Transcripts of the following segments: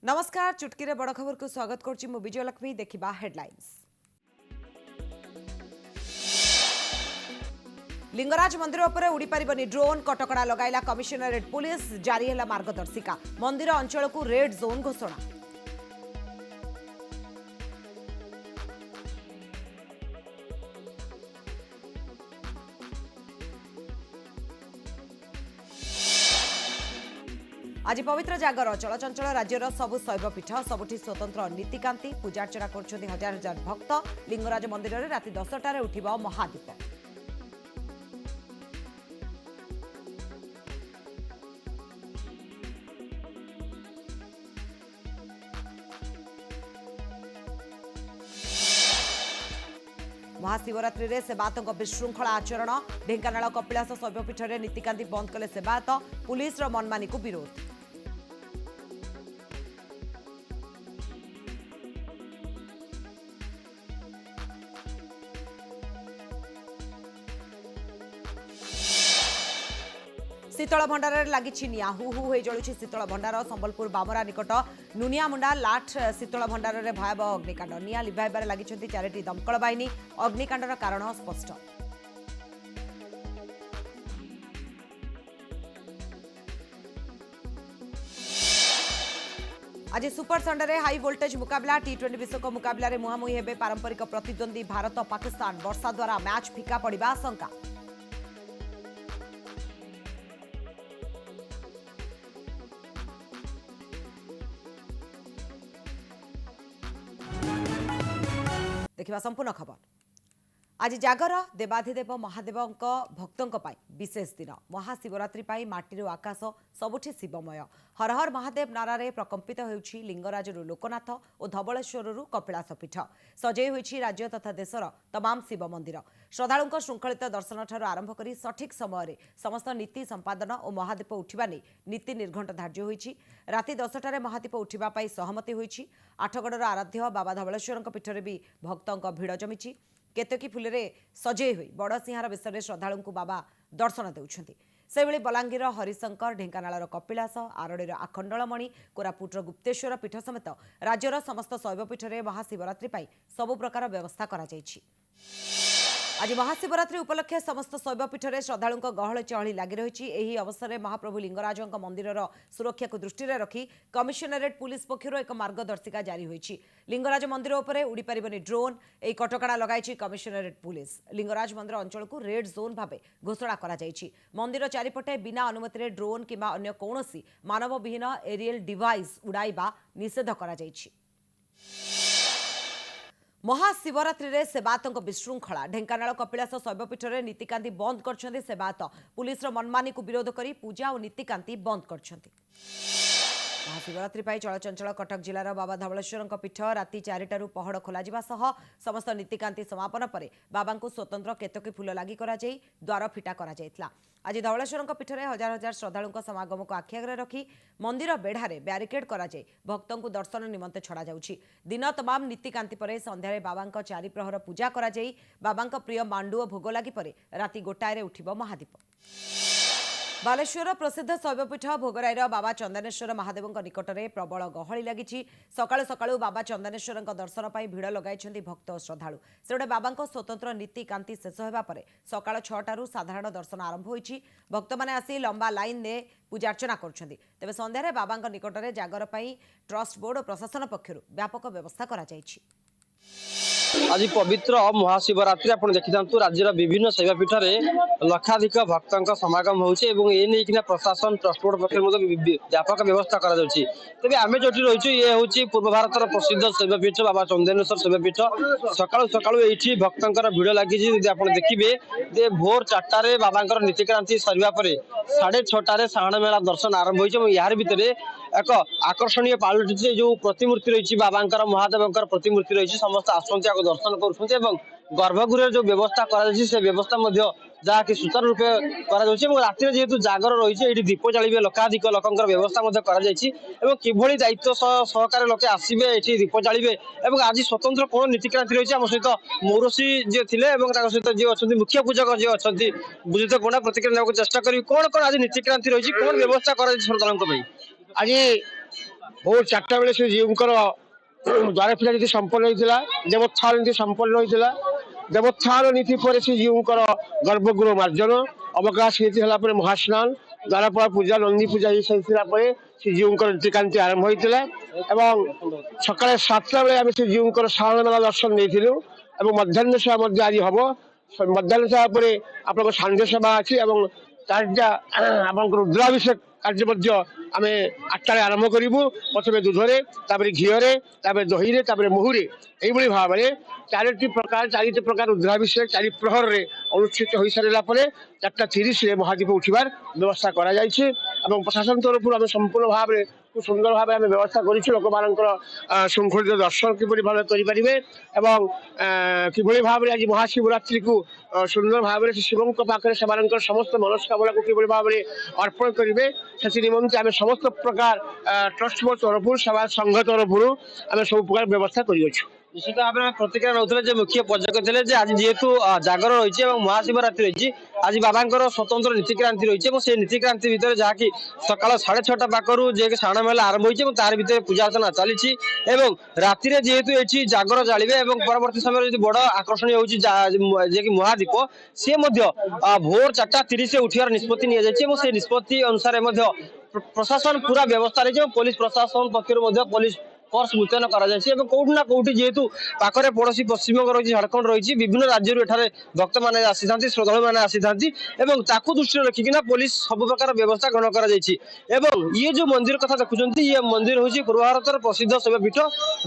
नमस्कार चुटकी बड़ खबर को स्वागत करुच्ची मु विजयलक्ष्मी। देखिबा हेडलाइंस। लिंगराज मंदिर उपर उड़ी पारिबनी ड्रोन कटकड़ा लगाइला कमिशनरेट पुलिस। जारी है मार्गदर्शिका। मंदिर अंचल को रेड जोन घोषणा। आज पवित्र जागर चलचंचल राज्यर सबु शैवपीठ सबुठी स्वतंत्र नीतिकांति पूजार्चना कर हजार हजार भक्त। लिंगराज मंदिर में राति 10टार उठिब महादीप। महाशिवरात्रि रे सेवायतों विशृंखला आचरण। ढेंकानाल कपिलास शैवपीठ में नीतिकांति बंद कले सेवायत। पुलिस मनमानी को विरोध। शीतल भंडार लगी निआ हु हु हो जलुची शीतल भंडार। संबलपुर बामरा निकट नुनियामुंडा लाठ शीतल भंडार में भयावह अग्निकांड। निआ लिभाइबार लगी 4टी दमकल बाहिनी। अग्निकांडर कारण स्पष्ट। आज सुपर संडे हाई वोल्टेज मुकाबला। T20 विश्वकप मुकाबला मुहांमुही हेबे पारंपरिक प्रतिद्वंदी भारत पाकिस्तान। वर्षा द्वारा मैच फिका पड़ा आशंका। देखिबा संपूर्ण खबर। आज जागर देवाधिदेव महादेव भक्तों विशेष दिन। महाशिवरात्रि माटीर आकाश सबुठी शिवमय। हर हर महादेव नारे प्रकंपित होउछि लिंगराज लोकनाथ और धवलेश्वर कपिलास पीठ। सजई होइछि राज्य तथा देशर तमाम शिव मंदिर। श्रद्धालुं श्रृंखलित दर्शन ठार आरंभ कर सठिक समय समस्त नीति संपादन और महादीप उठा नहीं नीति निर्घंट धार्य होइछि। राति 10टार महादीप उठा सहमति होइछि। आठगड़र आराध्य बाबा धवलेश्वर पीठ में भी भक्तों भिड़ जमी। केतकी फुले सजई हुई बड़सिंहार बेश में श्रद्धालु बाबा दर्शन देउछंती। सेभଳି बलांगीर हरिशंकर, ढेंकानाल कपिलास, आरडीर आखंडलमणि, कोरापुटर गुप्तेश्वर पीठ समेत राज्यर समस्त शैवपीठ में महाशिवरात्रि सबु प्रकार व्यवस्था करा जायछि। आज महाशिवरात्रि उपलक्षे समस्त शैवपीठ में श्रद्धालुं गहल चहली लगी रही। एही अवसर में महाप्रभु लिंगराज मंदिर सुरक्षा को दृष्टि रखी कमिशनरेट पुलिस पक्षर एक मार्गदर्शिका जारी होइछि। लिंगराज मंदिर उपर उड़ी पारिबनी ड्रोन एक कटकड़ा लगाई कमिशनरेट पुलिस। लिंगराज मंदिर अंचल को रेड जोन भाव घोषणा करा जायछि। मंदिर चारिपटे बिना अनुमति ड्रोन किंबा अन्य कौनसी मानवविहीन एरियल डिवाइस उड़ाइबा निषेध करा जायछि। महाशिवरात्रि रे सेवायतों विशृंखला। ढेंकानाल कपिलास शैवपीठ में नीतिकांति बंद कर सेवायत। पुलिस मनमानी को विरोध कर पूजा और नीतिकांति बंद कर। महाशिवरात्रि चलचंचल कटक जिलार बाबा धवलेश्वर पीठ राति 4टार पहड़ खोल समस्त नीतिकांति समापन पर बाबा को स्वतंत्र केतकी फूल लगी द्वार फिटा कर। आज धवलेश्वर पीठ में हजार हजार श्रद्धालुं समागम को आखिआगे रखी मंदिर बेढ़ारे ब्यारिकेड कर भक्तों को दर्शन निमंते छड़ा जाउछि। दिन तमाम नीतिकांति पर संध्यारे बाबा 4 प्रहर पूजा कर बाबा प्रिय मांडुओ भोग लगी पर राति 1टार उठिब महादीप। बालेश्वर प्रसिद्ध शैवपीठ भोगराईर बाबा चंदनेश्वर महादेव निकट में प्रबल गहली लगी। सकाळु सकाळु बाबा चंदनेश्वर दर्शन पर भिड़ लगाई भक्त और श्रद्धालु। सेपटे बाबा स्वतंत्र नीतिकांति शेष होगा पर सकाळ 6टार साधारण दर्शन आरंभ होइछि। भक्त मैंने आसी लंबा लाइन में पूजार्चना करुछंती। तेबे संध्यारे बाबा निकट में जागर पर ट्रस्ट बोर्ड और प्रशासन पक्षर व्यापक व्यवस्था करा जायछि। आज पवित्र महाशिवरात्रि आप देखी था राज्यर विभिन्न शैवपीठ में लक्षाधिक भक्तों समागम होना प्रशासन ट्रस्ट बोर्ड पक्ष व्यापक व्यवस्था तेज आम जो रही ये हूँ पूर्व भारत प्रसिद्ध शैवपीठ बाबा चंदनेश्वर शैवपीठ। सकाळु सकाळु ये भक्तों भिड़ लगी। आप देखिए भोर 4टार बाबा नीतिक्रांति सरिया 6:30 साहाण मेला दर्शन आरंभ यार भितर एक आकर्षणीय पालटि जो प्रतिमूर्ति रही बाबा महादेव प्रतिमूर्ति रही समस्त आसंती दर्शन कर गर्भगृह जो व्यवस्था कर व्यवस्था जहाँकि सुचारू रूपे राति जेहेतु जागर रही है दीप जालिबे लक्षाधिक लोकर व्यवस्था किभली दायित्व सहकार लोके आसबे ये दीप जालिबे। आज स्वतंत्र कौन नीतिक्रांति रही आम सहित मौरसी जी थे सहित जी अच्छा मुख्य पूजक जी अच्छा बुझित पंडा प्रतिक्रिया चेष्टा करी कौन कौन आज नीतिक्रांति रही कौन व्यवस्था कर श्रद्धालुओं आज भोर 4टा बेले श्रीजीकर द्वार फिरा नीति संपन्न होता देवोत्थान नीति संपन्न होता देवोत्थान नीति पर श्रीजीकर गर्भगृह मार्जन अवकाश नीति है महास्नान द्वारपाल पूजा नंदी पूजा ये श्रीजीकर नीतिकांति आरंभ होता सका 7टा बेले आम श्रीजीकर साधारण दर्शन देलु मध्याह्न सेवा आज हम मध्याह्न सेवा पर आप सांध्य सेवा अच्छी आप रुद्राभिषेक कार्य आम 8टार आरंभ करूँ प्रथम दूधरे घीरे दही मुहुरे यही भाव में चारिटी प्रकार रुद्राभिषेक 4 प्रहर में अनुष्ठित हो सारा 4:30 महादीप उठार व्यवस्था प्रशासन तरफ आम संपूर्ण भाव में खूब सुंदर भाव में व्यवस्था कर शृंखलित दर्शन किभली भाव करें किभली भाव में आज महाशिवरात्रि को सुंदर भाव में शिवों पाखे से समस्त मनस्कामना को किभली भाव में अर्पण करेंगे से निमंते आम समस्त प्रकार ट्रस्ट बोर्ड तरफ सभा संघ तरफ आम सब प्रकार व्यवस्था कर निश्चित भाव में प्रतिक्रिया नौते मुख्य पर्यटक थे आज जेहेतु जागर रही महाशिवरात्रि रही आज बाबा स्वतंत्र नीतिक्रांति रही से नीतिक्रांति भितर जहाँकि सकाल 6:30 पाखु जे साण मेला आरंभ हो तार भर पूजा अर्चना चली राति जेहेतु ये जागर जाड़े परवर्त समय बड़ आकर्षण हो महादीप सी भोर 4:30 उठार निष्पत्ति नि निष्पत्ति अनुसार प्रशासन पूरा व्यवस्था रही पुलिस प्रशासन पक्ष पुलिस फोर्स मुतयन कौटि ना कौटि जेहेतु पाखरे पड़ोशी पश्चिमबंग रही झारखंड रही विभिन्न राज्य भक्त मैंने आसी था श्रद्धालु मैंने आसी था दृष्टि रखिकिना पुलिस सब प्रकार व्यवस्था ग्रहण कर ये जो मंदिर कथा देखुं ये मंदिर हूँ पूर्व भारत प्रसिद्ध शैवपीठ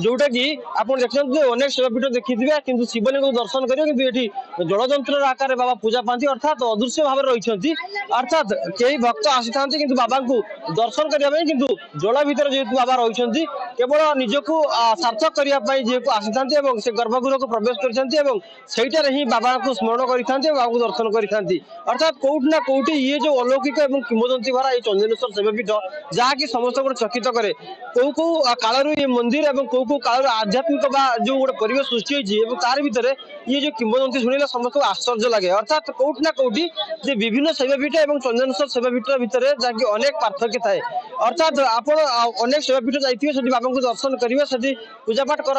जोटा कि आप देखते अनेक शैवपीठ देखी कि शिवलिंग को दर्शन करेंगे ये जलजंत्र आकार बाबा पूजा पाती अर्थात अदृश्य भाव रही अर्थात कई भक्त आसी था बाबा को दर्शन करने कि जल भीतर जेहेतु बाबा रही केवल निजको सार्थक करने जेहेतु आसी था से गर्भगृह को प्रवेश कर ही बाबा को स्मरण कर बाबा को दर्शन करते अर्थात कौटि ना कौटि ये जो अलौकिक और किंवदंती भरा ये चंदनेश्वर शैवपीठ जहाँकि समस्त को चकित करे कौ कालू ये मंदिर और कौ काल आध्यात्मिक जो गोटे परिवेश सृष्टि होती तार भीतर ये जो किंवदंती शुणिले समस्त को आश्चर्य लगे अर्थात कौटि ना कौटि जे विभिन्न शैवपीठ और चंदनेश्वर शैवपीठ भितर जहाँकि अनेक पार्थक्य थाए अर्थात आप अनेक शैवपीठ जाइए बाबा को दर्शन करेंगे से पूजापाठ कर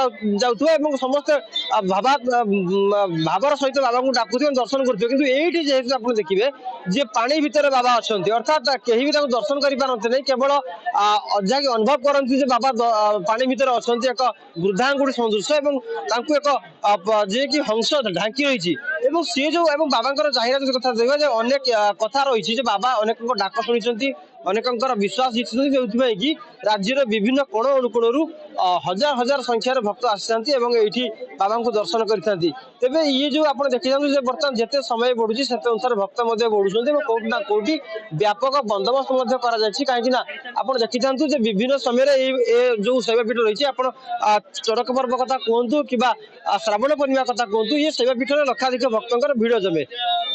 समस्त भावर सहित बाबा को डाकुवे दर्शन करुवे कि जेहेतु आप देखिए जे पानी भितर बाबा अच्छा अर्थात कहीं भी दर्शन कर केवल जहाँकि अनुभव करती बाबा पानी भितर अच्छा एक वृद्धांगुड़ी सदृश एक जे कि हंस ढांकी रही सी जो बाबा चाहिए कथा देखा अनेक कथा रही बाबा अनेक डाक शुणी अनेक विश्वास जीति कि राज्यर विभिन्न कोण अनुकोण हजार हजार संख्यार भक्त आसी ये बाबा को दर्शन करते ये जो आप देखी जाते बर्तमान जिते समय बढ़ुची से अनुसार भक्त बढ़ुं कौटि ना कौटि व्यापक बंदोबस्त कहीं आप देखी था विभिन्न समय जो शैवपीठ रही आप चरक पर्व कथा कहतु कि श्रावण पूर्णिमा कथा कहतु ये शैवपीठ में लक्षाधिक भक्तों भिड़ जमे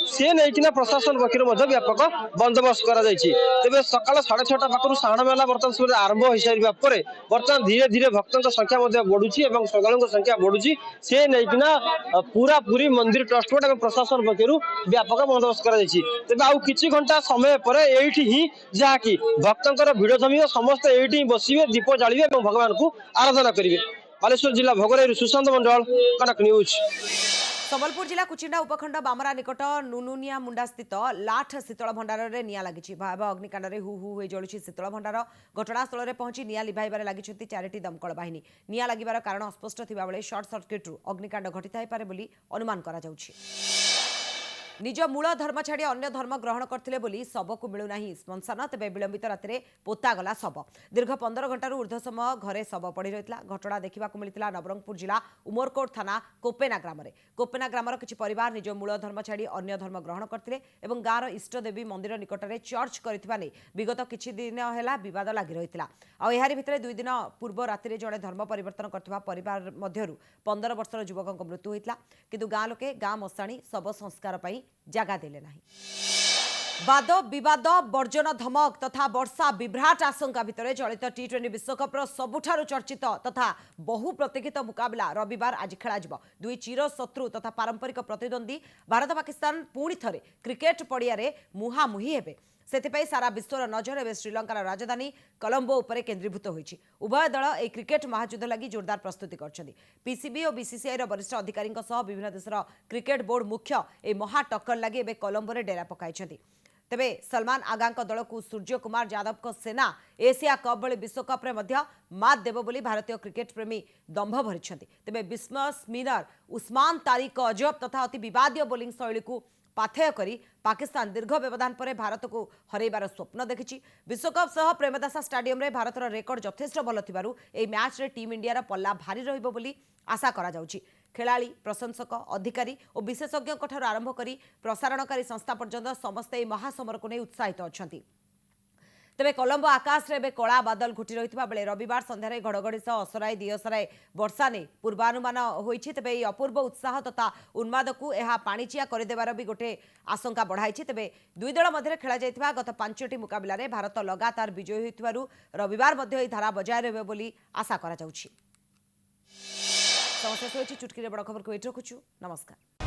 सी नहीं प्रशासन पक्ष व्यापक बंदोबस्त कर तेज सकाल 6:30 पाखु साण मेला बर्तमान समय आरंभ हो सारा पर बर्तमान धीरे धीरे भक्तों संख्या बढ़ुची श्रद्धालुओं संख्या बढ़ुची से नहीं पूरा पूरी मंदिर ट्रस्ट बोर्ड और प्रशासन पक्ष व्यापक बंदोबस्त कर तेज आउ कि घंटा समय पर ही जहाँकि भक्तों भिड़ जमी समस्त ये बसवे दीप जाड़े और भगवान को आराधना करेंगे। बालेश्वर जिला भोगराई सुशांत मंडल कनक न्यूज। संबलपुर जिला कुचिंडा उपखंड बामरा निकट नुनुनिया मुंडा स्थित लाठ शीतल भंडार में निया लगी भयावह अग्निकांड में हु हु जलुची शीतल भंडार घटनास्थल में पहुंची निया लिभाइबार लगी 4टी दमकल बाहिनी निया लगिबार कारण अस्पष्ट थिबा बेले शॉर्ट सर्किट्रु अग्निकांड घटिथाई पारे बोली अनुमान करा जाउछि। निज मूल धर्म छाड़ी अन्य धर्म ग्रहण करथिले बोली शव को मिलूना स्मशान तेज विलंबित राति पोतागला शव दीर्घ 15 घंटार ऊर्ध्व समय घरे शव पड़ी रही घटना देखा मिलता नवरंगपुर जिला उमरकोट थाना कोपेना ग्रामर किछि परिवार निज मूल धर्म छाड़ी अन्य धर्म ग्रहण करथिले एवं गाँवर इष्टदेवी मंदिर निकट में चर्च करथिबा नै विगत किछि दिन है विवाद लगी रही आहारी भितर 2 दिन पूर्व राति जड़े धर्म परिवर्तन करथिबा परिवार मध्यरु 15 वर्षर युवक मृत्यु होइतला किंतु गाँ लोके गाँ मशाणी शव संस्कार पाई जगह देले नहीं। वाद विवाद बर्जन धमक तथा वर्षा विभ्राट आशंका भितर चलित T20 विश्वकप्र सबुठारु चर्चित तथा बहु प्रतीक्षित मुकाबला रविवार आज खेल दुई चिर शत्रु तथा पारंपरिक प्रतिद्वंदी भारत पाकिस्तान पुणी थरे क्रिकेट पड़िया मुहांमुही हेबे। से सारा विश्वर नजर एवं श्रीलंकार राजधानी कोलंबो उपरे केन्द्रीभूत होइछि। उभय दल ए क्रिकेट महायुद्ध लगी जोरदार प्रस्तुति करछन्ति। पीसीबी और बीसीसीआई रो वरिष्ठ अधिकारी विभिन्न देशर क्रिकेट बोर्ड मुख्य ए महा टक्कर लगी एवं कोलंबो रे डेरा पकाइछन्ति। तेबे सलमान आगा दल को सूर्य कुमार यादव सेना एशिया कप भली विश्वकप मात देव बोली भारतीय क्रिकेट प्रेमी दंभ भरी। तेबे विस्मय स्पिनर उस्मान तारिक अजब तथा अति विवादीय बोलिंग शैली को पाथेय करी पाकिस्तान दीर्घ व्यवधान पर भारत को हरैबार स्वप्न देखिछि। विश्वकप सह प्रेमदासा स्टाडियम रे भारतर रेकर्ड यथेष्ट भल थिबारु एई मैच रे टीम इंडिया पल्ला भारी रहिबो बोली आशा करा जाउछि। खेलाड़ी प्रशंसक अधिकारी और विशेषज्ञों आरंभ करी प्रसारणकारी संस्था पर्यंत समस्ते महासमर को नहीं उत्साहित अछंती। तेबे कोलंबो आकाश रे कला बादल घुटी रही बेले रविवार संध्यारे घड़घड़ी सह असराए दियसराए वर्षा ने पूर्वानुमान होइछि। तेबे एई अपूर्व उत्साह तथा उन्माद को यह पाणिचिया करदेवार भी गोटे आशंका बढ़ाई। तेबे दुई दल मध्य खेला जाइथिबा गत 5टी मुकाबला रे भारत लगातार विजयी होइथिबारु रविवार मध्य एई धारा बजाय रहबे बोली आशा करा जाउछि। समस्या चुटकी बड़ खबर को एट रखुछु। नमस्कार।